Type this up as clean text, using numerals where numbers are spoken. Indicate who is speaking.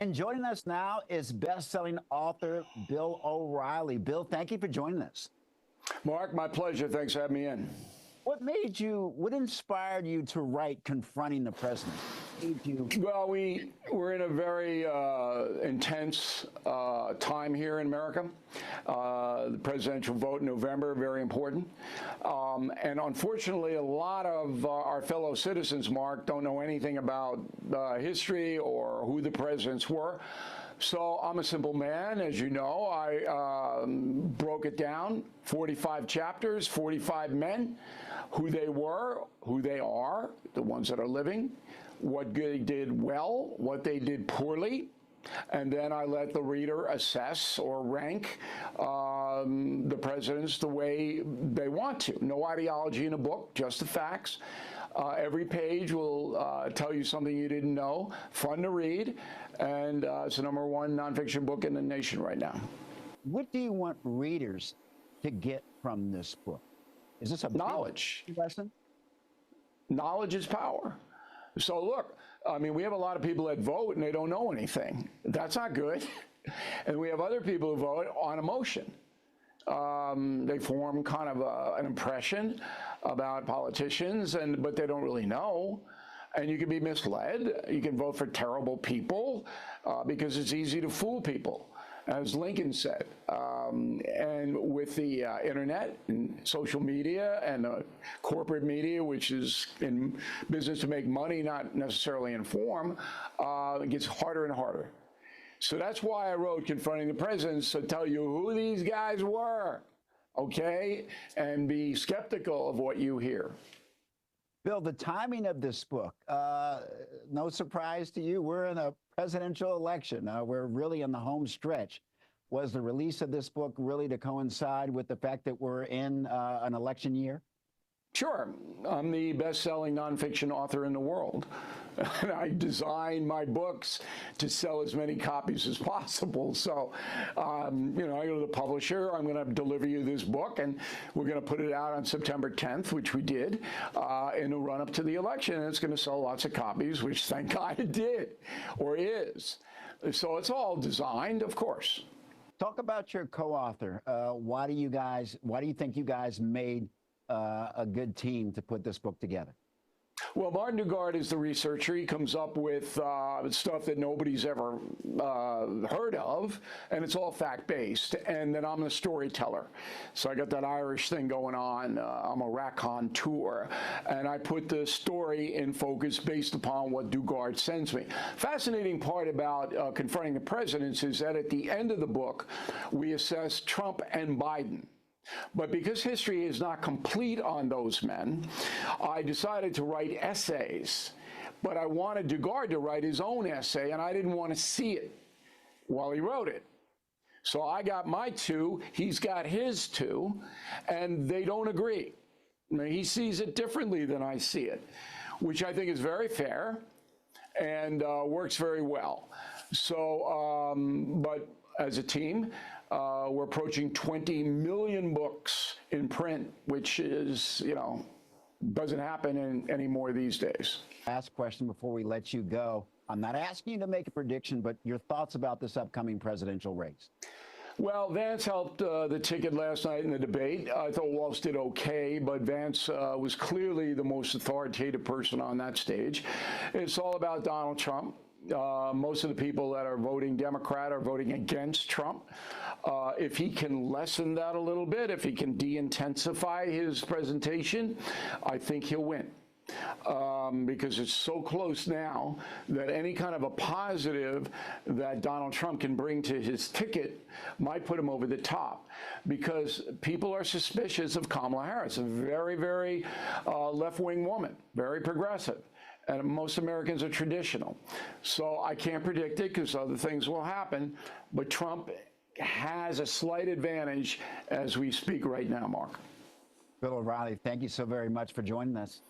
Speaker 1: And joining us now is best-selling author Bill O'Reilly. Bill, thank you for joining us.
Speaker 2: Mark, my pleasure. Thanks for having me in.
Speaker 1: What inspired you to write Confronting the Presidents?
Speaker 2: Well, we're in a very intense time here in America. The presidential vote in November, very important. And unfortunately, a lot of our fellow citizens, Mark, don't know anything about history or who the presidents were. So I'm a simple man, as you know. I broke it down, 45 chapters, 45 men, who they were, who they are, the ones that are living, what they did well, what they did poorly, and then I let the reader assess or rank the presidents the way they want to. No ideology in a book, just the facts. Every page will tell you something you didn't know, fun to read, and it's the #1 nonfiction book in the nation right now.
Speaker 1: What do you want readers to get from this book? Is this a
Speaker 2: knowledge
Speaker 1: lesson?
Speaker 2: Knowledge is power. So look, I mean, we have a lot of people that vote and they don't know anything. That's not good. And we have other people who vote on emotion. They form kind of an impression about politicians, but they don't really know. And you can be misled. You can vote for terrible people because it's easy to fool people, as Lincoln said. And with the internet and social media and corporate media, which is in business to make money, not necessarily inform, it gets harder and harder. So that's why I wrote Confronting the Presidents, to tell you who these guys were, okay? And be skeptical of what you hear.
Speaker 1: Bill, the timing of this book, no surprise to you, we're in a presidential election. We're really in the home stretch. Was the release of this book really to coincide with the fact that we're in an election year?
Speaker 2: Sure. I'm the best-selling nonfiction author in the world. And I design my books to sell as many copies as possible. So, you know, I go to the publisher, I'm going to deliver you this book, and we're going to put it out on September 10th, which we did, in a run-up to the election. And it's going to sell lots of copies, which thank God it did, or is. So it's all designed, of course.
Speaker 1: Talk about your co-author. Why do you think you guys made a good team to put this book together?
Speaker 2: Well, Martin Dugard is the researcher. He comes up with stuff that nobody's ever heard of, and it's all fact-based. And then I'm the storyteller. So I got that Irish thing going on. I'm a raconteur, and I put the story in focus based upon what Dugard sends me. Fascinating part about Confronting the Presidents is that at the end of the book, we assess Trump and Biden. But because history is not complete on those men, I decided to write essays. But I wanted Dugard to write his own essay, and I didn't want to see it while he wrote it. So I got my two, he's got his two, and they don't agree. He sees it differently than I see it, which I think is very fair and works very well. So, but as a team, we're approaching 20 million books in print, which is, you know, doesn't happen anymore these days.
Speaker 1: Last question before we let you go. I'm not asking you to make a prediction, but your thoughts about this upcoming presidential race.
Speaker 2: Well, Vance helped the ticket last night in the debate. I thought Walz did okay, but Vance was clearly the most authoritative person on that stage. It's all about Donald Trump. Most of the people that are voting Democrat are voting against Trump. If he can lessen that a little bit, if he can de-intensify his presentation, I think he'll win. Because it's so close now that any kind of a positive that Donald Trump can bring to his ticket might put him over the top, because people are suspicious of Kamala Harris, a very, very left-wing woman, very progressive. And most Americans are traditional. So I can't predict it because other things will happen. But Trump has a slight advantage as we speak right now, Mark.
Speaker 1: Bill O'Reilly, thank you so very much for joining us.